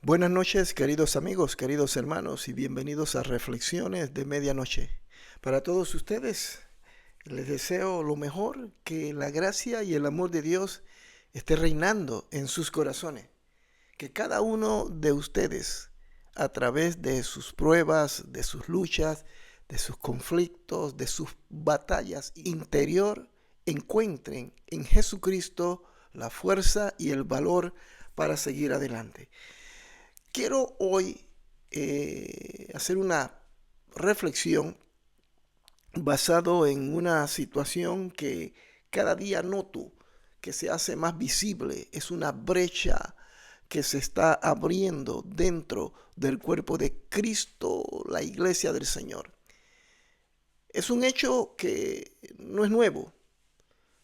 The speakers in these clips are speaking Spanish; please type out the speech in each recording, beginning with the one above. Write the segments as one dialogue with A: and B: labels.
A: Buenas noches, queridos amigos, queridos hermanos, y bienvenidos a Reflexiones de Medianoche. Para todos ustedes, les deseo lo mejor, que la gracia y el amor de Dios esté reinando en sus corazones. Que cada uno de ustedes, a través de sus pruebas, de sus luchas, de sus conflictos, de sus batallas interior, encuentren en Jesucristo la fuerza y el valor para seguir adelante. Quiero hoy hacer una reflexión basado en una situación que cada día noto que se hace más visible. Es una brecha que se está abriendo dentro del cuerpo de Cristo, la iglesia del Señor. Es un hecho que no es nuevo.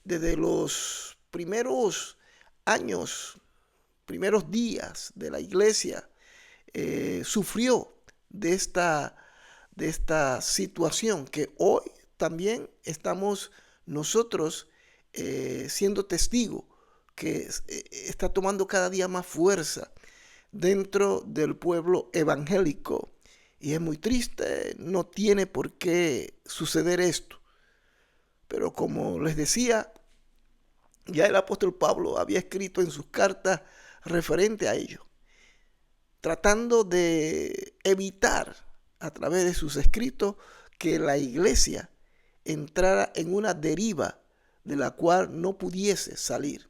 A: Desde los primeros años, primeros días de la iglesia, sufrió de esta situación que hoy también estamos nosotros siendo testigos, que está tomando cada día más fuerza dentro del pueblo evangélico. Y es muy triste, no tiene por qué suceder esto. Pero como les decía, ya el apóstol Pablo había escrito en sus cartas referente a ello, tratando de evitar a través de sus escritos que la iglesia entrara en una deriva de la cual no pudiese salir.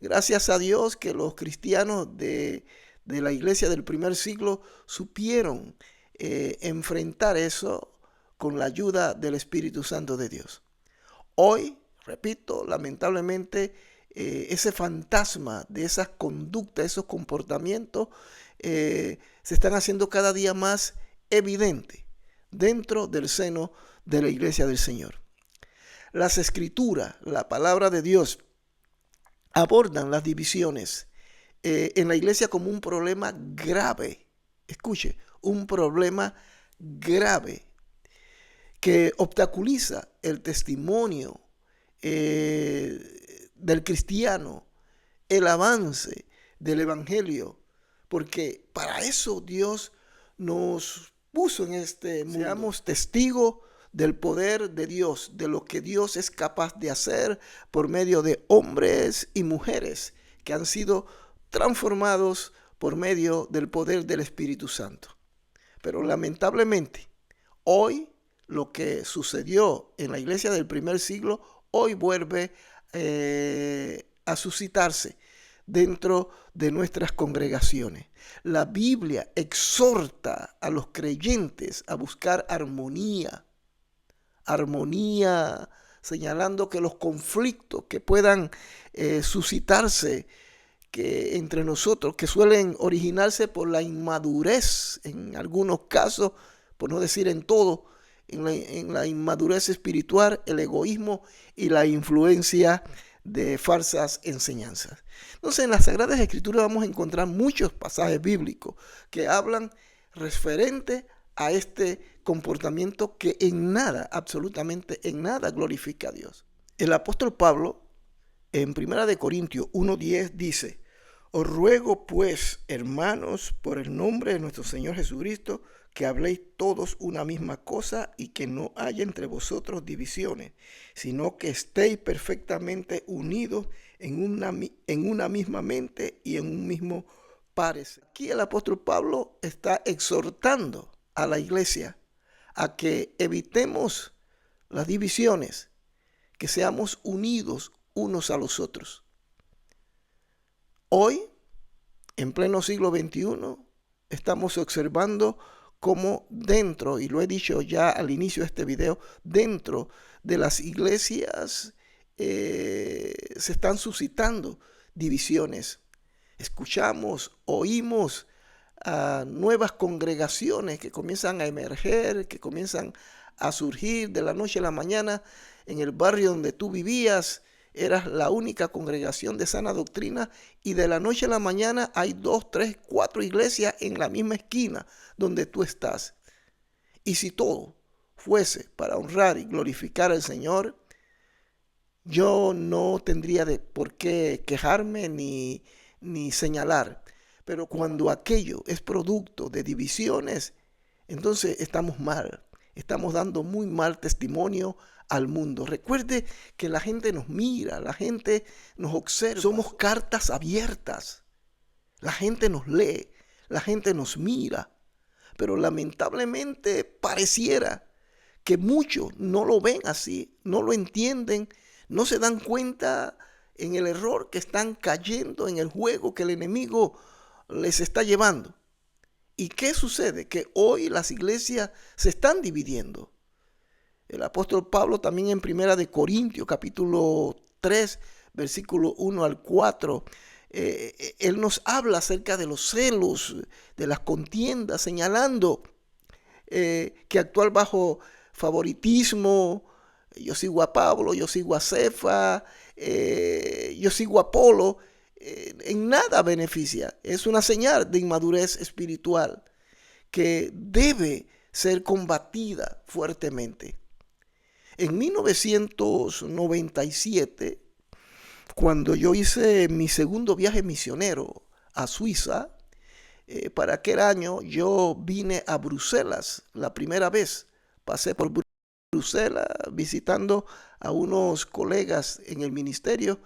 A: Gracias a Dios que los cristianos de la iglesia del primer siglo supieron enfrentar eso con la ayuda del Espíritu Santo de Dios. Hoy, repito, lamentablemente, ese fantasma de esas conductas, esos comportamientos, se están haciendo cada día más evidentes dentro del seno de la iglesia del Señor. Las escrituras, la palabra de Dios, abordan las divisiones en la iglesia como un problema grave. Escuche, un problema grave que obstaculiza el testimonio del cristiano, el avance del evangelio, porque para eso Dios nos puso en este mundo. Seamos testigos del poder de Dios, de lo que Dios es capaz de hacer por medio de hombres y mujeres que han sido transformados por medio del poder del Espíritu Santo. Pero lamentablemente, hoy lo que sucedió en la iglesia del primer siglo, hoy vuelve a suscitarse dentro de nuestras congregaciones. La Biblia exhorta a los creyentes a buscar armonía, señalando que los conflictos que puedan suscitarse que entre nosotros, que suelen originarse por la inmadurez, en algunos casos, por no decir en todo, en la inmadurez espiritual, el egoísmo y la influencia de falsas enseñanzas. Entonces, en las Sagradas Escrituras vamos a encontrar muchos pasajes bíblicos que hablan referente a este comportamiento que en nada, absolutamente en nada, glorifica a Dios. El apóstol Pablo, en 1 Corintios 1:10 dice: os ruego pues, hermanos, por el nombre de nuestro Señor Jesucristo, que habléis todos una misma cosa y que no haya entre vosotros divisiones, sino que estéis perfectamente unidos en una misma mente y en un mismo parecer. Aquí el apóstol Pablo está exhortando a la iglesia a que evitemos las divisiones, que seamos unidos unos a los otros. Hoy, en pleno siglo XXI, estamos observando cómo dentro, y lo he dicho ya al inicio de este video, dentro de las iglesias se están suscitando divisiones. Escuchamos, oímos a nuevas congregaciones que comienzan a emerger, que comienzan a surgir de la noche a la mañana. En el barrio donde tú vivías, eras la única congregación de sana doctrina y de la noche a la mañana hay 2, 3, 4 iglesias en la misma esquina donde tú estás. Y si todo fuese para honrar y glorificar al Señor, yo no tendría por qué quejarme ni señalar. Pero cuando aquello es producto de divisiones, entonces estamos mal. Estamos dando muy mal testimonio al mundo. Recuerde que la gente nos mira, la gente nos observa. Somos cartas abiertas. La gente nos lee, la gente nos mira. Pero lamentablemente pareciera que muchos no lo ven así, no lo entienden, no se dan cuenta en el error que están cayendo en el juego que el enemigo les está llevando. ¿Y qué sucede? Que hoy las iglesias se están dividiendo. El apóstol Pablo también en Primera de Corintios, capítulo 3, versículo 1 al 4, él nos habla acerca de los celos, de las contiendas, señalando que actuar bajo favoritismo, yo sigo a Pablo, yo sigo a Cefa, yo sigo a Apolo, en nada beneficia. Es una señal de inmadurez espiritual que debe ser combatida fuertemente. En 1997, cuando yo hice mi segundo viaje misionero a Suiza, para aquel año yo vine a Bruselas la primera vez. Pasé por Bruselas visitando a unos colegas en el ministerio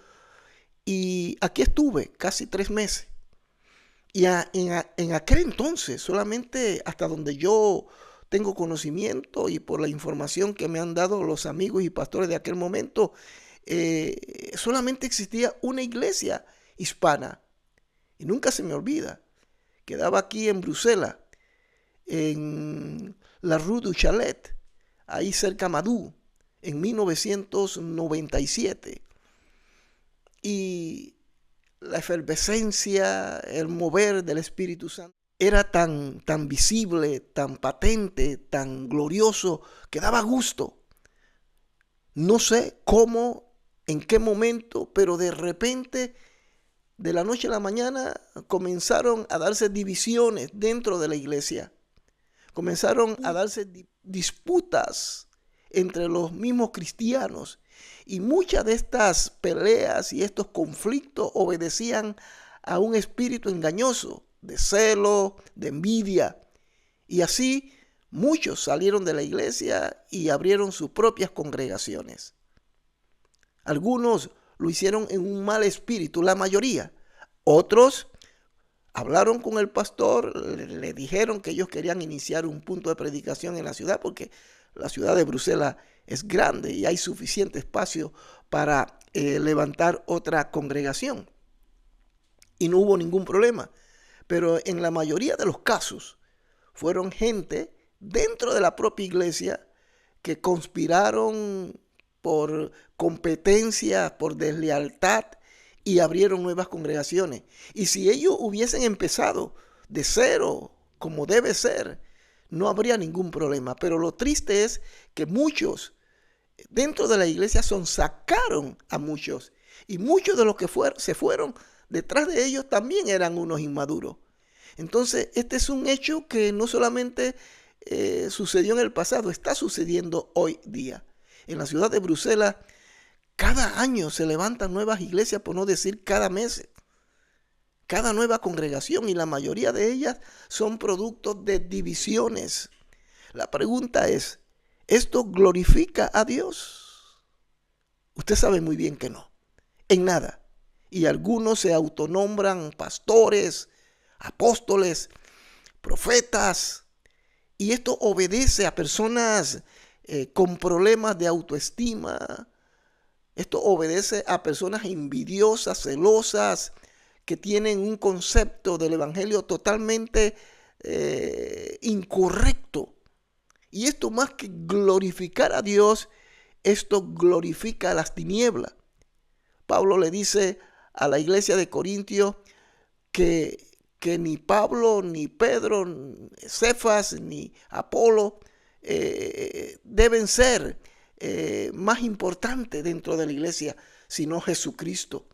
A: y aquí estuve casi 3 meses. Y en aquel entonces, solamente hasta donde yo tengo conocimiento y por la información que me han dado los amigos y pastores de aquel momento, solamente existía una iglesia hispana. Y nunca se me olvida. Quedaba aquí en Bruselas, en la Rue du Chalet, ahí cerca de Madú, en 1997. Y la efervescencia, el mover del Espíritu Santo era tan visible, tan patente, tan glorioso, que daba gusto. No sé cómo, en qué momento, pero de repente, de la noche a la mañana, comenzaron a darse divisiones dentro de la iglesia. Comenzaron a darse disputas entre los mismos cristianos. Y muchas de estas peleas y estos conflictos obedecían a un espíritu engañoso, de celo, de envidia. Y así muchos salieron de la iglesia y abrieron sus propias congregaciones. Algunos lo hicieron en un mal espíritu, la mayoría. Otros hablaron con el pastor, le dijeron que ellos querían iniciar un punto de predicación en la ciudad porque la ciudad de Bruselas es grande y hay suficiente espacio para levantar otra congregación. Y no hubo ningún problema. Pero en la mayoría de los casos fueron gente dentro de la propia iglesia que conspiraron por competencia, por deslealtad y abrieron nuevas congregaciones. Y si ellos hubiesen empezado de cero, como debe ser, no habría ningún problema. Pero lo triste es que muchos dentro de la iglesia sacaron a muchos. Y muchos de los que se fueron detrás de ellos también eran unos inmaduros. Entonces, este es un hecho que no solamente sucedió en el pasado, está sucediendo hoy día. En la ciudad de Bruselas, cada año se levantan nuevas iglesias, por no decir cada mes. Cada nueva congregación, y la mayoría de ellas son productos de divisiones. La pregunta es, ¿esto glorifica a Dios? Usted sabe muy bien que no, en nada. Y algunos se autonombran pastores, apóstoles, profetas, y esto obedece a personas con problemas de autoestima. Esto obedece a personas envidiosas, celosas, que tienen un concepto del evangelio totalmente incorrecto. Y esto, más que glorificar a Dios, esto glorifica a las tinieblas. Pablo le dice a la iglesia de Corintios que ni Pablo, ni Pedro, ni Cefas, ni Apolo deben ser más importantes dentro de la iglesia, sino Jesucristo.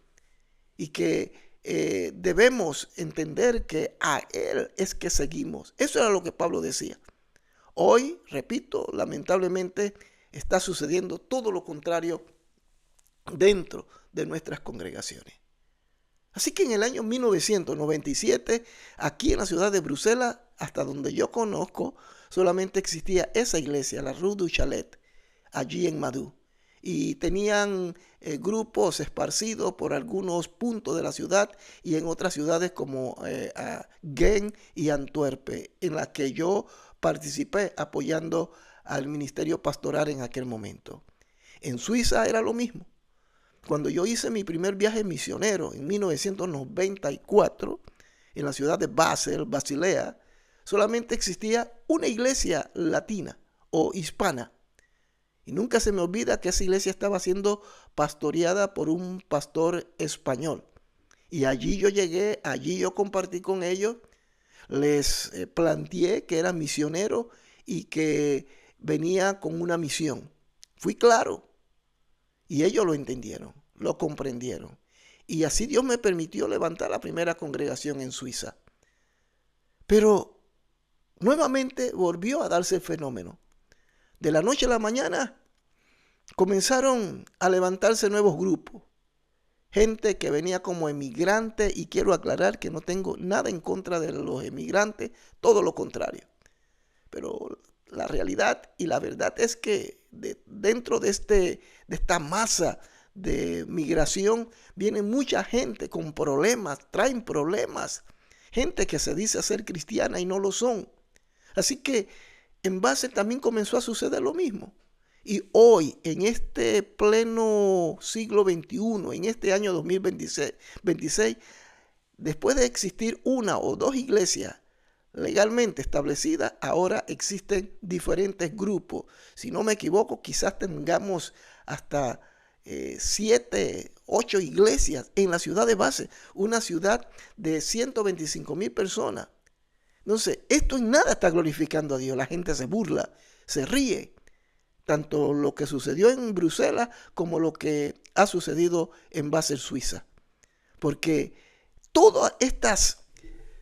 A: Y que debemos entender que a Él es que seguimos. Eso era lo que Pablo decía. Hoy, repito, lamentablemente está sucediendo todo lo contrario dentro de nuestras congregaciones. Así que en el año 1997, aquí en la ciudad de Bruselas, hasta donde yo conozco, solamente existía esa iglesia, la Rue du Chalet, allí en Madou. Y tenían grupos esparcidos por algunos puntos de la ciudad y en otras ciudades como Ghent y Antwerpe, en las que yo participé apoyando al ministerio pastoral en aquel momento. En Suiza era lo mismo. Cuando yo hice mi primer viaje misionero en 1994, en la ciudad de Basel, Basilea, solamente existía una iglesia latina o hispana. Y nunca se me olvida que esa iglesia estaba siendo pastoreada por un pastor español. Y allí yo llegué, allí yo compartí con ellos, les planteé que era misionero y que venía con una misión. Fui claro y ellos lo entendieron, lo comprendieron. Y así Dios me permitió levantar la primera congregación en Suiza. Pero nuevamente volvió a darse el fenómeno. De la noche a la mañana comenzaron a levantarse nuevos grupos. Gente que venía como emigrante, y quiero aclarar que no tengo nada en contra de los emigrantes, todo lo contrario. Pero la realidad y la verdad es que dentro de esta masa de migración viene mucha gente con problemas, traen problemas. Gente que se dice ser cristiana y no lo son. Así que en Basel también comenzó a suceder lo mismo. Y hoy, en este pleno siglo XXI, en este año 2026, después de existir una o dos iglesias legalmente establecidas, ahora existen diferentes grupos. Si no me equivoco, quizás tengamos hasta 7, 8 iglesias en la ciudad de Basel, una ciudad de 125,000 personas. Entonces, esto en nada está glorificando a Dios. La gente se burla, se ríe. Tanto lo que sucedió en Bruselas como lo que ha sucedido en Basel, Suiza. Porque todas estas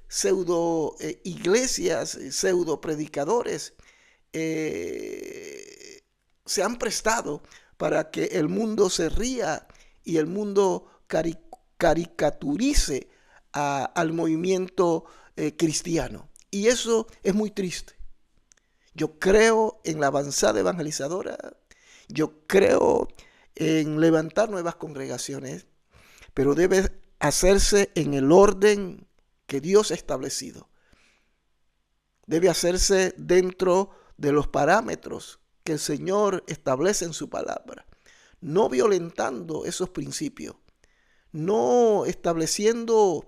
A: pseudo iglesias, pseudo predicadores se han prestado para que el mundo se ría y el mundo caricaturice al movimiento cristiano. Y eso es muy triste. Yo creo en la avanzada evangelizadora, yo creo en levantar nuevas congregaciones, pero debe hacerse en el orden que Dios ha establecido. Debe hacerse dentro de los parámetros que el Señor establece en su palabra, no violentando esos principios, no estableciendo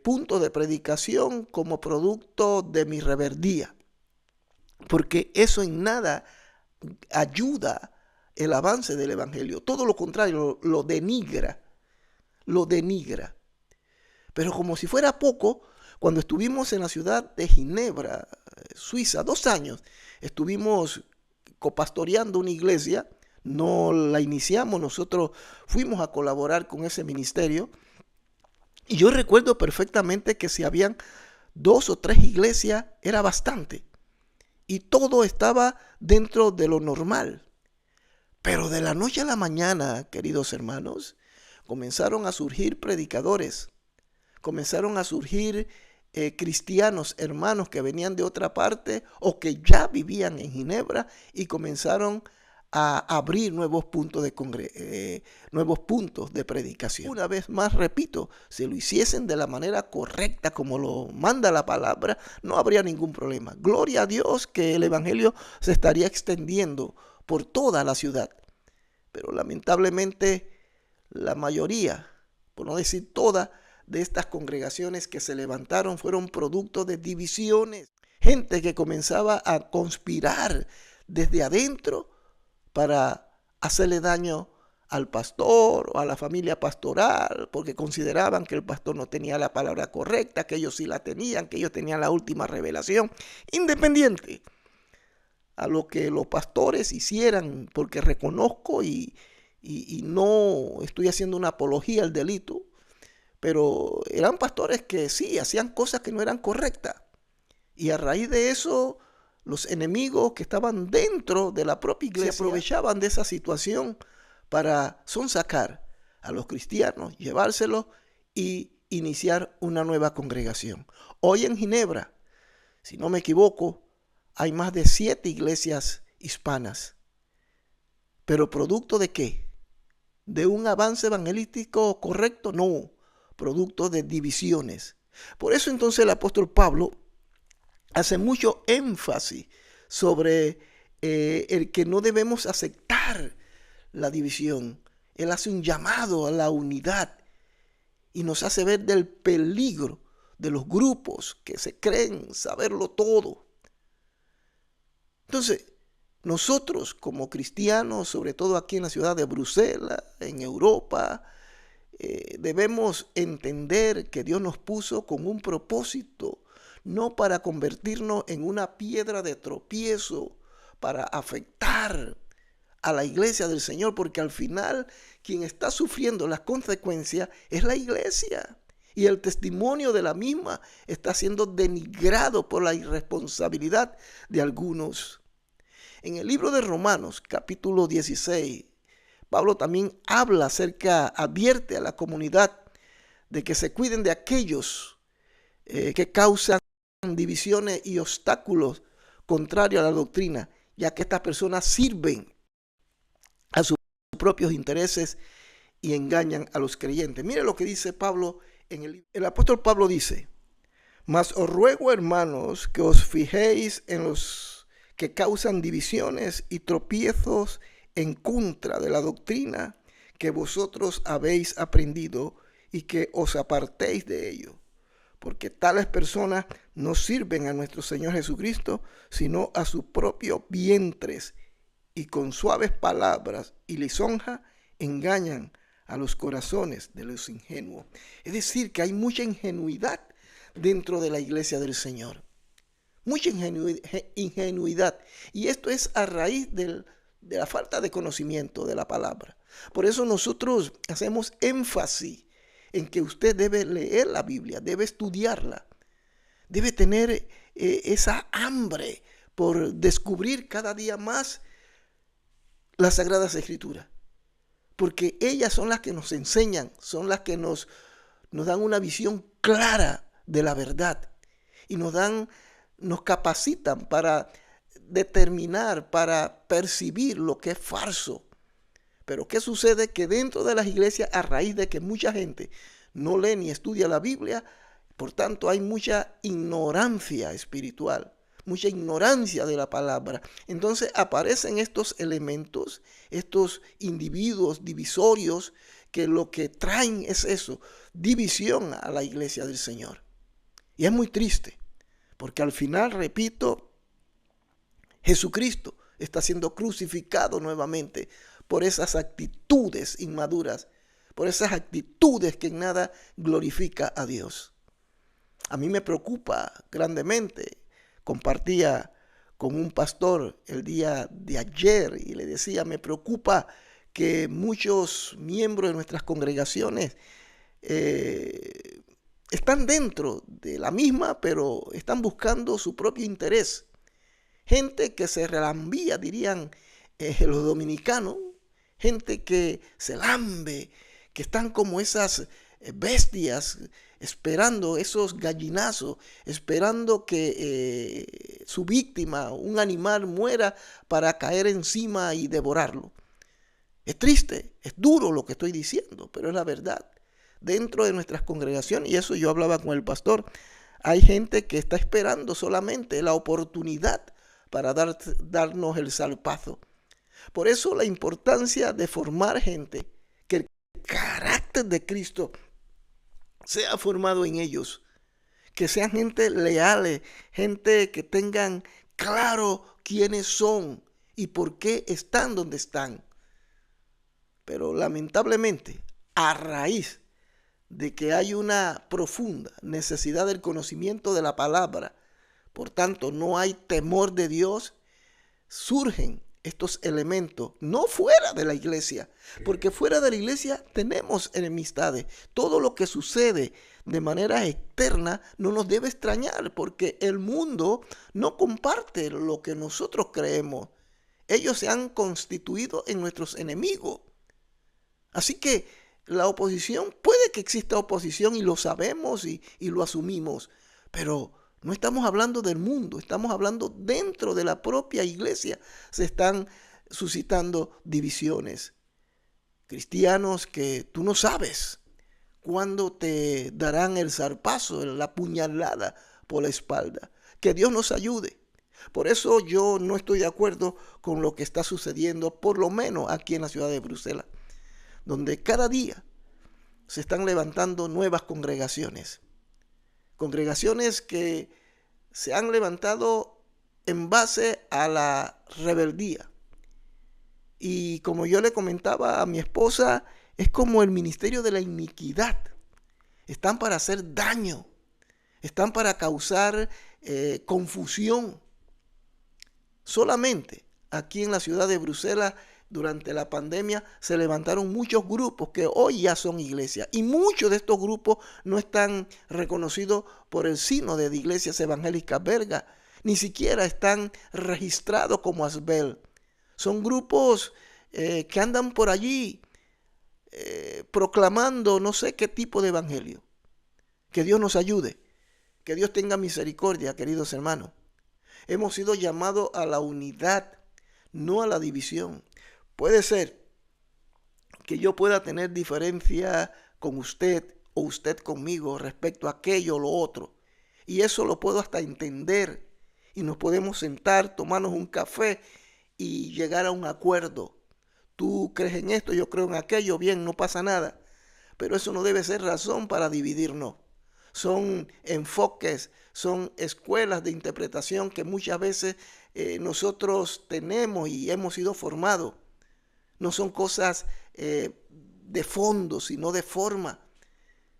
A: puntos de predicación como producto de mi rebeldía. Porque eso en nada ayuda el avance del evangelio. Todo lo contrario, lo denigra. Lo denigra. Pero como si fuera poco, cuando estuvimos en la ciudad de Ginebra, Suiza, 2 años, estuvimos copastoreando una iglesia. No la iniciamos, nosotros fuimos a colaborar con ese ministerio. Y yo recuerdo perfectamente que si habían 2 o 3 iglesias, era bastante. Y todo estaba dentro de lo normal. Pero de la noche a la mañana, queridos hermanos, comenzaron a surgir predicadores. Comenzaron a surgir cristianos, hermanos que venían de otra parte o que ya vivían en Ginebra y comenzaron a abrir nuevos puntos de predicación. Una vez más, repito, si lo hiciesen de la manera correcta como lo manda la palabra, no habría ningún problema. Gloria a Dios que el evangelio se estaría extendiendo por toda la ciudad. Pero lamentablemente la mayoría, por no decir todas, de estas congregaciones que se levantaron fueron producto de divisiones. Gente que comenzaba a conspirar desde adentro para hacerle daño al pastor o a la familia pastoral, porque consideraban que el pastor no tenía la palabra correcta, que ellos sí la tenían, que ellos tenían la última revelación, independiente a lo que los pastores hicieran, porque reconozco y no estoy haciendo una apología al delito, pero eran pastores que sí, hacían cosas que no eran correctas. Y a raíz de eso, los enemigos que estaban dentro de la propia iglesia se aprovechaban de esa situación para sonsacar a los cristianos, llevárselos y iniciar una nueva congregación. Hoy en Ginebra, si no me equivoco, hay más de 7 iglesias hispanas. ¿Pero producto de qué? ¿De un avance evangelístico correcto? No, producto de divisiones. Por eso entonces el apóstol Pablo hace mucho énfasis sobre el que no debemos aceptar la división. Él hace un llamado a la unidad y nos hace ver del peligro de los grupos que se creen saberlo todo. Entonces, nosotros como cristianos, sobre todo aquí en la ciudad de Bruselas, en Europa, debemos entender que Dios nos puso con un propósito, no para convertirnos en una piedra de tropiezo, para afectar a la iglesia del Señor, porque al final quien está sufriendo las consecuencias es la iglesia. Y el testimonio de la misma está siendo denigrado por la irresponsabilidad de algunos. En el libro de Romanos, capítulo 16, Pablo también advierte a la comunidad de que se cuiden de aquellos que causan divisiones y obstáculos contrarios a la doctrina, ya que estas personas sirven a sus propios intereses y engañan a los creyentes. Mire lo que dice Pablo en el apóstol Pablo dice: mas os ruego, hermanos, que os fijéis en los que causan divisiones y tropiezos en contra de la doctrina que vosotros habéis aprendido, y que os apartéis de ello, porque tales personas no sirven a nuestro Señor Jesucristo, sino a sus propios vientres, y con suaves palabras y lisonja engañan a los corazones de los ingenuos. Es decir, que hay mucha ingenuidad dentro de la iglesia del Señor. Mucha ingenuidad. Y esto es a raíz de la falta de conocimiento de la palabra. Por eso nosotros hacemos énfasis en que usted debe leer la Biblia, debe estudiarla, debe tener esa hambre por descubrir cada día más las Sagradas Escrituras, porque ellas son las que nos enseñan, son las que nos dan una visión clara de la verdad y nos capacitan para determinar, para percibir lo que es falso. Pero ¿qué sucede? Que dentro de las iglesias, a raíz de que mucha gente no lee ni estudia la Biblia, por tanto hay mucha ignorancia espiritual, mucha ignorancia de la palabra. Entonces aparecen estos elementos, estos individuos divisorios, que lo que traen es eso, división a la iglesia del Señor. Y es muy triste, porque al final, repito, Jesucristo está siendo crucificado nuevamente por esas actitudes inmaduras, por esas actitudes que en nada glorifica a Dios. A mí me preocupa grandemente. Compartía con un pastor el día de ayer y le decía: me preocupa que muchos miembros de nuestras congregaciones están dentro de la misma, pero están buscando su propio interés. Gente que se relambía, dirían los dominicanos, gente que se lambe, que están como esas bestias esperando esos gallinazos, esperando que su víctima, un animal, muera para caer encima y devorarlo. Es triste, es duro lo que estoy diciendo, pero es la verdad. Dentro de nuestras congregaciones, y eso yo hablaba con el pastor, hay gente que está esperando solamente la oportunidad para darnos el zarpazo. Por eso la importancia de formar gente, que el carácter de Cristo sea formado en ellos, que sean gente leales, gente que tengan claro quiénes son y por qué están donde están. Pero lamentablemente, a raíz de que hay una profunda necesidad del conocimiento de la palabra, por tanto no hay temor de Dios, surgen estos elementos, no fuera de la iglesia, porque fuera de la iglesia tenemos enemistades. Todo lo que sucede de manera externa no nos debe extrañar, porque el mundo no comparte lo que nosotros creemos. Ellos se han constituido en nuestros enemigos. Así que la oposición, puede que exista oposición y lo sabemos y lo asumimos, pero no estamos hablando del mundo, estamos hablando dentro de la propia iglesia. Se están suscitando divisiones. Cristianos que tú no sabes cuándo te darán el zarpazo, la puñalada por la espalda. Que Dios nos ayude. Por eso yo no estoy de acuerdo con lo que está sucediendo, por lo menos aquí en la ciudad de Bruselas, donde cada día se están levantando nuevas congregaciones. Congregaciones que se han levantado en base a la rebeldía. Y como yo le comentaba a mi esposa, es como el ministerio de la iniquidad. Están para hacer daño, están para causar confusión. Solamente aquí en la ciudad de Bruselas, durante la pandemia, se levantaron muchos grupos que hoy ya son iglesias. Y muchos de estos grupos no están reconocidos por el Sínodo de Iglesias Evangélicas Belgas. Ni siquiera están registrados como ASBEL. Son grupos que andan por allí proclamando no sé qué tipo de evangelio. Que Dios nos ayude. Que Dios tenga misericordia, queridos hermanos. Hemos sido llamados a la unidad, no a la división. Puede ser que yo pueda tener diferencia con usted o usted conmigo respecto a aquello o lo otro. Y eso lo puedo hasta entender. Y nos podemos sentar, tomarnos un café y llegar a un acuerdo. Tú crees en esto, yo creo en aquello, bien, no pasa nada. Pero eso no debe ser razón para dividirnos. Son enfoques, son escuelas de interpretación que muchas veces nosotros tenemos y hemos sido formados. No son cosas de fondo, sino de forma.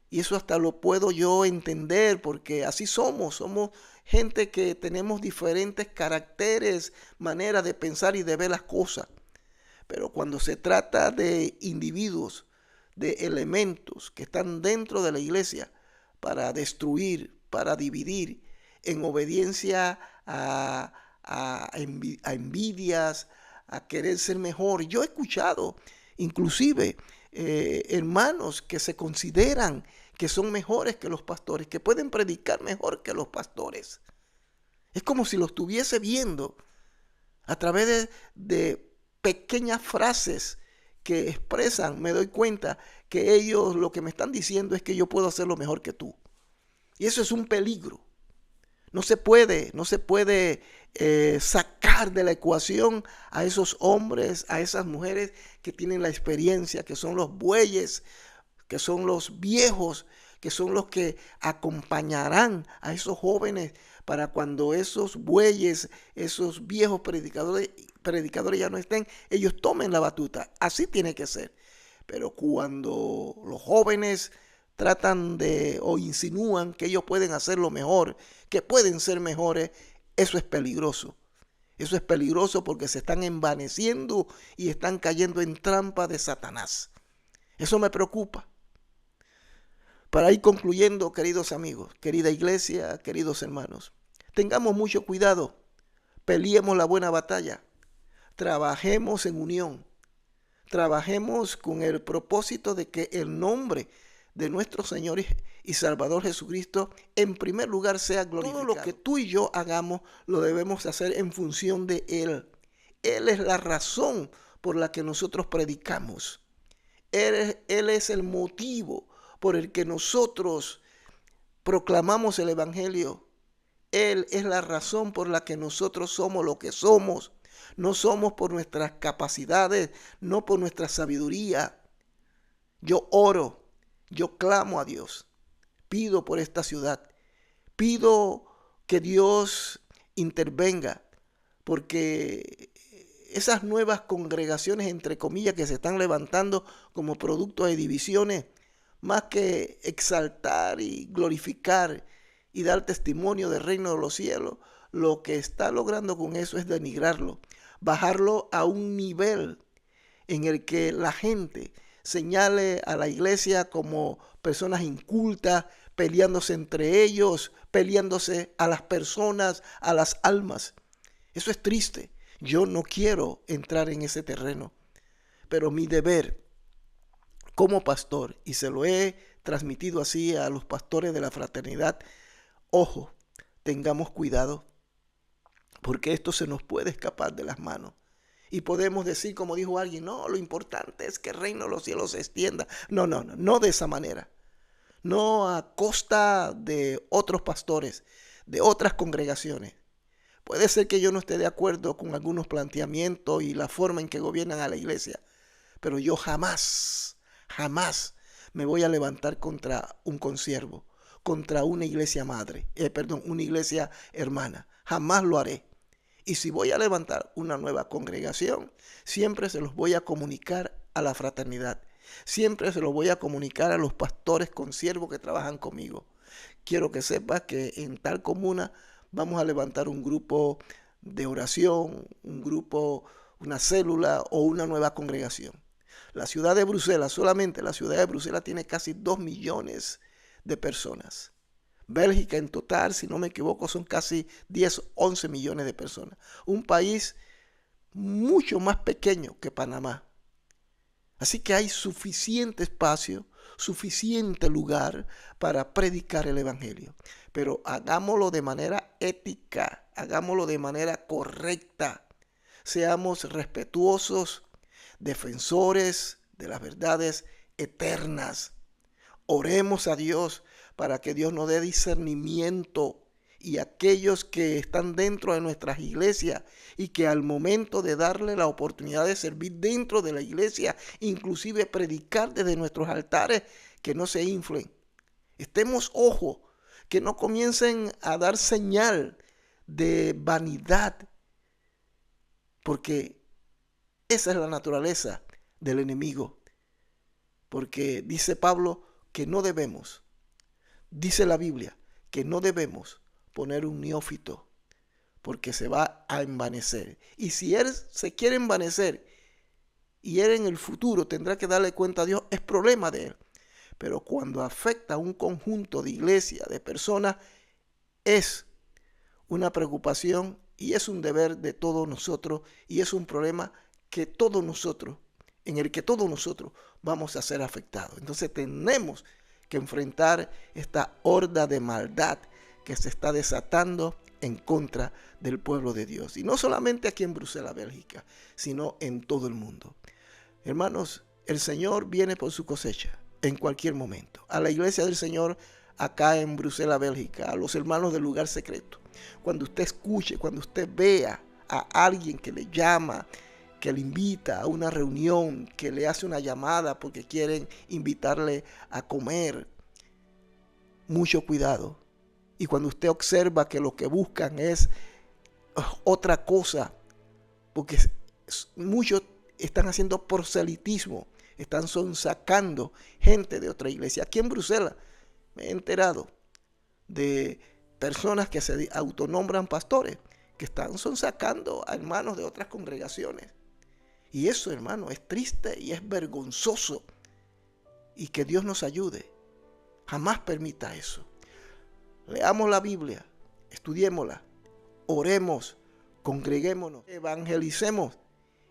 A: Y eso hasta lo puedo yo entender porque así somos. Somos gente que tenemos diferentes caracteres, maneras de pensar y de ver las cosas. Pero cuando se trata de individuos, de elementos que están dentro de la iglesia para destruir, para dividir, en obediencia a envidias, a querer ser mejor. Yo he escuchado inclusive hermanos que se consideran que son mejores que los pastores, que pueden predicar mejor que los pastores. Es como si lo estuviese viendo a través de pequeñas frases que expresan. Me doy cuenta que ellos lo que me están diciendo es que yo puedo hacerlo mejor que tú. Y eso es un peligro. No se puede sacar de la ecuación a esos hombres, a esas mujeres que tienen la experiencia, que son los bueyes, que son los viejos, que son los que acompañarán a esos jóvenes para cuando esos bueyes, esos viejos predicadores ya no estén, ellos tomen la batuta. Así tiene que ser. Pero cuando los jóvenes tratan de o insinúan que ellos pueden hacerlo mejor, que pueden ser mejores, eso es peligroso. Eso es peligroso porque se están envaneciendo y están cayendo en trampa de Satanás. Eso me preocupa. Para ir concluyendo, queridos amigos, querida iglesia, queridos hermanos, tengamos mucho cuidado, peleemos la buena batalla, trabajemos en unión, trabajemos con el propósito de que el nombre de nuestro Señor y Salvador Jesucristo en primer lugar sea glorificado. Todo lo que tú y yo hagamos lo debemos hacer en función de Él. Él es la razón por la que nosotros predicamos. Él es el motivo por el que nosotros proclamamos el Evangelio. Él es la razón por la que nosotros somos lo que somos. No somos por nuestras capacidades, no por nuestra sabiduría. Yo oro, yo clamo a Dios. Pido por esta ciudad. Pido que Dios intervenga, porque esas nuevas congregaciones, entre comillas, que se están levantando como producto de divisiones, más que exaltar y glorificar y dar testimonio del reino de los cielos, lo que está logrando con eso es denigrarlo, bajarlo a un nivel en el que la gente señale a la iglesia como personas incultas, peleándose entre ellos, peleándose a las personas, a las almas. Eso es triste. Yo no quiero entrar en ese terreno, pero mi deber como pastor, y se lo he transmitido así a los pastores de la fraternidad, ojo, tengamos cuidado, porque esto se nos puede escapar de las manos. Y podemos decir, como dijo alguien, no, lo importante es que el reino de los cielos se extienda. No de esa manera. No a costa de otros pastores, de otras congregaciones. Puede ser que yo no esté de acuerdo con algunos planteamientos y la forma en que gobiernan a la iglesia, pero yo jamás me voy a levantar contra un consiervo, contra una iglesia madre, una iglesia hermana. Jamás lo haré. Y si voy a levantar una nueva congregación, siempre se los voy a comunicar a la fraternidad. Siempre se los voy a comunicar a los pastores consiervos que trabajan conmigo. Quiero que sepas que en tal comuna vamos a levantar un grupo de oración, un grupo, una célula o una nueva congregación. La ciudad de Bruselas, solamente la ciudad de Bruselas tiene casi 2 millones de personas. Bélgica en total, si no me equivoco, son casi 10, 11 millones de personas. Un país mucho más pequeño que Panamá. Así que hay suficiente espacio, suficiente lugar para predicar el evangelio. Pero hagámoslo de manera ética, hagámoslo de manera correcta. Seamos respetuosos, defensores de las verdades eternas. Oremos a Dios para que Dios nos dé discernimiento, y aquellos que están dentro de nuestras iglesias y que al momento de darle la oportunidad de servir dentro de la iglesia, inclusive predicar desde nuestros altares, que no se inflen. Estemos ojo, que no comiencen a dar señal de vanidad, porque esa es la naturaleza del enemigo. Porque dice Pablo que no debemos, dice la Biblia, que no debemos poner un neófito, porque se va a envanecer. Y si él se quiere envanecer y él en el futuro tendrá que darle cuenta a Dios, es problema de él. Pero cuando afecta a un conjunto de iglesia, de personas, es una preocupación y es un deber de todos nosotros, y es un problema que todos nosotros, en el que todos nosotros vamos a ser afectados. Entonces tenemos que enfrentar esta horda de maldad que se está desatando en contra del pueblo de Dios. Y no solamente aquí en Bruselas, Bélgica, sino en todo el mundo. Hermanos, el Señor viene por su cosecha en cualquier momento. A la iglesia del Señor acá en Bruselas, Bélgica, a los hermanos del lugar secreto. Cuando usted escuche, cuando usted vea a alguien que le llama, que le invita a una reunión, que le hace una llamada porque quieren invitarle a comer, mucho cuidado. Y cuando usted observa que lo que buscan es otra cosa, porque muchos están haciendo proselitismo, están sacando gente de otra iglesia. Aquí en Bruselas me he enterado de personas que se autonombran pastores, que están sacando a hermanos de otras congregaciones. Y eso, hermano, es triste y es vergonzoso. Y que Dios nos ayude. Jamás permita eso. Leamos la Biblia, estudiémosla, oremos, congreguémonos, evangelicemos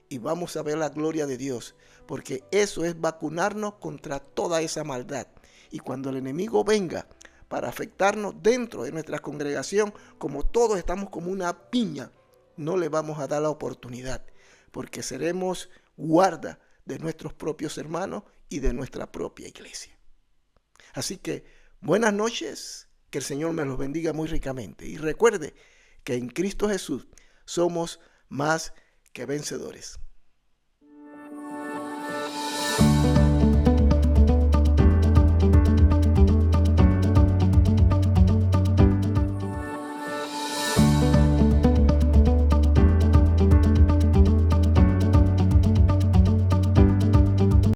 A: y vamos a ver la gloria de Dios, porque eso es vacunarnos contra toda esa maldad. Y cuando el enemigo venga para afectarnos dentro de nuestra congregación, como todos estamos como una piña, no le vamos a dar la oportunidad, porque seremos guarda de nuestros propios hermanos y de nuestra propia iglesia. Así que buenas noches. Que el Señor me los bendiga muy ricamente. Y recuerde que en Cristo Jesús somos más que vencedores.